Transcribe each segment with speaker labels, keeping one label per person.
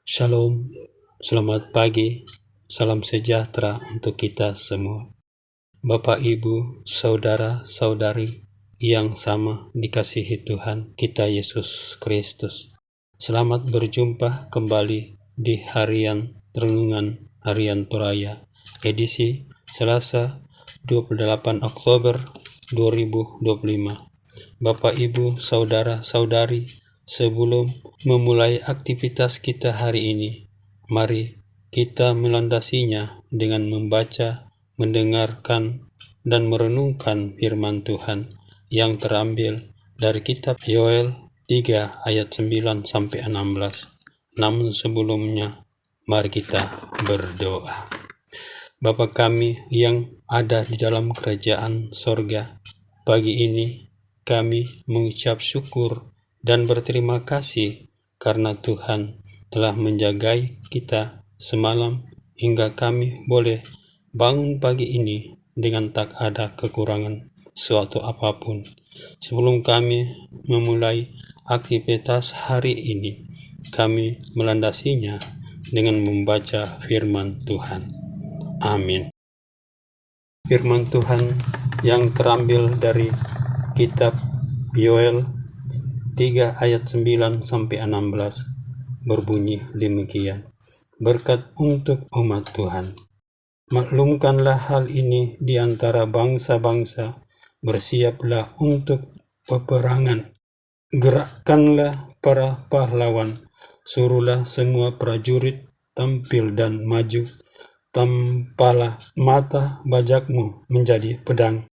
Speaker 1: Shalom, selamat pagi, salam sejahtera untuk kita semua. Bapak, Ibu, Saudara-saudari yang sama dikasihi Tuhan kita Yesus Kristus. Selamat berjumpa kembali di harian renungan harian Toraya, edisi Selasa 28 Oktober 2025. Bapak, Ibu, Saudara-saudari, sebelum memulai aktivitas kita hari ini, mari kita melandasinya dengan membaca, mendengarkan, dan merenungkan firman Tuhan yang terambil dari kitab Yoel 3 ayat 9-16. Namun sebelumnya, mari kita berdoa. Bapa kami yang ada di dalam kerajaan sorga, pagi ini kami mengucap syukur dan berterima kasih karena Tuhan telah menjagai kita semalam hingga kami boleh bangun pagi ini dengan tak ada kekurangan suatu apapun. Sebelum kami memulai aktivitas hari ini, kami melandasinya dengan membaca firman Tuhan. Amin. Firman Tuhan yang terambil dari kitab Yoel 3 ayat 9-16 berbunyi demikian. Berkat untuk umat Tuhan. Maklumkanlah hal ini di antara bangsa-bangsa, bersiaplah untuk peperangan. Gerakkanlah para pahlawan, suruhlah semua prajurit tampil dan maju. Tampalah mata bajakmu menjadi pedang,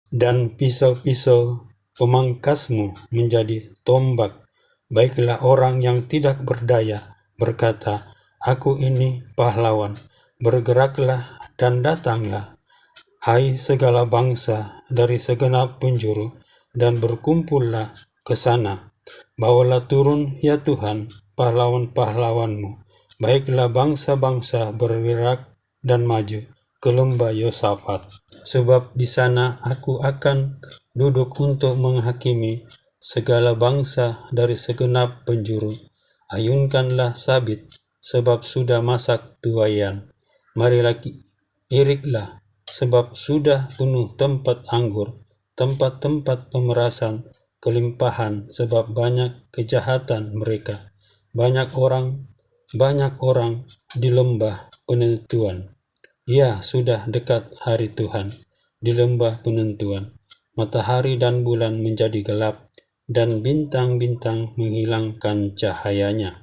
Speaker 1: dan pisau-pisau pemangkasmu menjadi tombak. Baiklah orang yang tidak berdaya berkata, aku ini pahlawan. Bergeraklah dan datanglah, hai segala bangsa dari segenap penjuru, dan berkumpullah ke sana. Bawalah turun ya Tuhan pahlawan-pahlawanmu. Baiklah bangsa-bangsa bergerak dan maju ke lembah Yosafat, sebab di sana aku akan duduk untuk menghakimi segala bangsa dari segenap penjuru. Ayunkanlah sabit, sebab sudah masak tuaian. Marilah iriklah, sebab sudah penuh tempat anggur, tempat-tempat pemerasan, kelimpahan, sebab banyak kejahatan mereka. Banyak orang di lembah penentuan. Ya, sudah dekat hari Tuhan di lembah penentuan. Matahari dan bulan menjadi gelap, dan bintang-bintang menghilangkan cahayanya.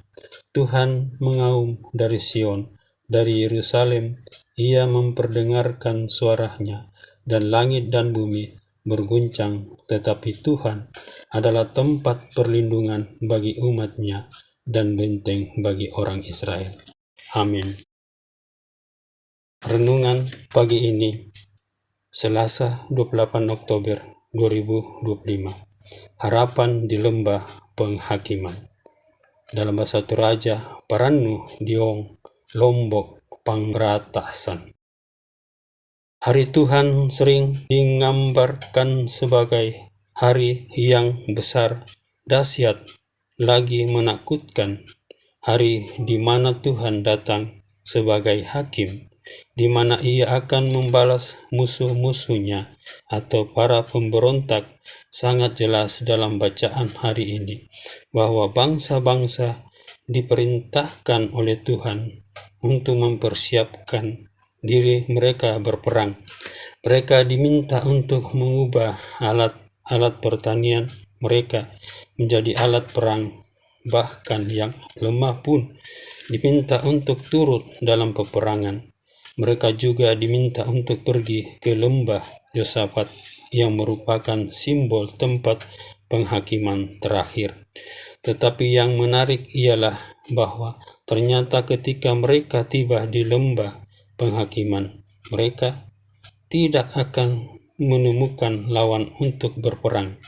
Speaker 1: Tuhan mengaum dari Sion, dari Yerusalem, ia memperdengarkan suaranya, dan langit dan bumi berguncang. Tetapi Tuhan adalah tempat perlindungan bagi umat-Nya dan benteng bagi orang Israel. Amin. Renungan pagi ini, Selasa 28 Oktober 2025. Harapan di lembah penghakiman. Dalam bahasa Toraja, Parannu diong lombok pangratasan. Hari Tuhan sering digambarkan sebagai hari yang besar, dahsyat, lagi menakutkan. Hari di mana Tuhan datang sebagai hakim, di mana ia akan membalas musuh-musuhnya atau para pemberontak. Sangat jelas dalam bacaan hari ini bahwa bangsa-bangsa diperintahkan oleh Tuhan untuk mempersiapkan diri mereka berperang. Mereka diminta untuk mengubah alat pertanian mereka menjadi alat perang. Bahkan yang lemah pun diminta untuk turut dalam peperangan. Mereka juga diminta untuk pergi ke lembah Yosafat yang merupakan simbol tempat penghakiman terakhir. Tetapi yang menarik ialah bahwa ternyata ketika mereka tiba di lembah penghakiman, mereka tidak akan menemukan lawan untuk berperang,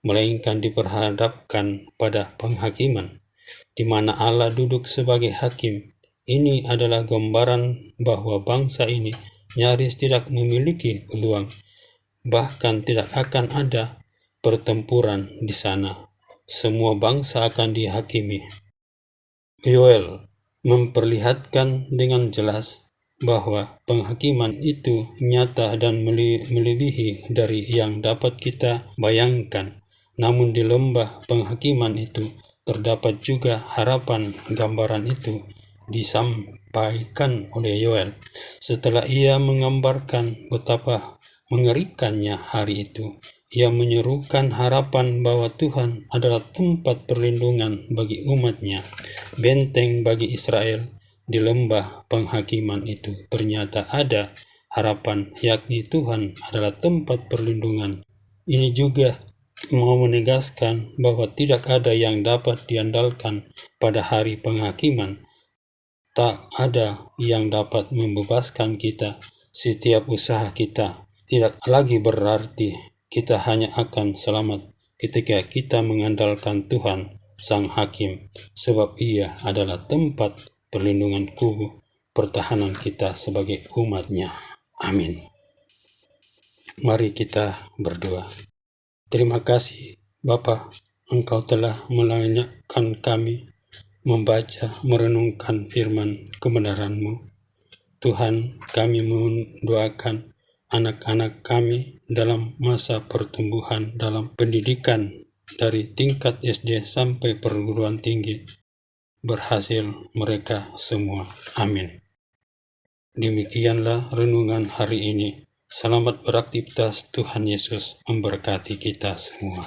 Speaker 1: melainkan diperhadapkan pada penghakiman, di mana Allah duduk sebagai hakim. Ini adalah gambaran bahwa bangsa ini nyaris tidak memiliki peluang, bahkan tidak akan ada pertempuran di sana. Semua bangsa akan dihakimi. Yoel memperlihatkan dengan jelas bahwa penghakiman itu nyata dan melebihi dari yang dapat kita bayangkan. Namun di lembah penghakiman itu terdapat juga harapan. Gambaran itu disampaikan oleh Yoel setelah ia menggambarkan betapa mengerikannya hari itu. Ia menyerukan harapan bahwa Tuhan adalah tempat perlindungan bagi umatnya, benteng bagi Israel. Di lembah penghakiman itu ternyata ada harapan, yakni Tuhan adalah tempat perlindungan. Ini juga mau menegaskan bahwa tidak ada yang dapat diandalkan pada hari penghakiman. Tak ada yang dapat membebaskan kita. Setiap usaha kita tidak lagi berarti. Kita hanya akan selamat ketika kita mengandalkan Tuhan Sang Hakim, sebab Ia adalah tempat perlindungan kubu pertahanan kita sebagai umat-Nya. Amin. Mari kita berdoa. Terima kasih Bapa, Engkau telah melayakkan kami membaca, merenungkan firman kebenaran-Mu. Tuhan, kami mendoakan anak-anak kami dalam masa pertumbuhan dalam pendidikan dari tingkat SD sampai perguruan tinggi. Berhasil mereka semua. Amin. Demikianlah renungan hari ini. Selamat beraktivitas. Tuhan Yesus memberkati kita semua.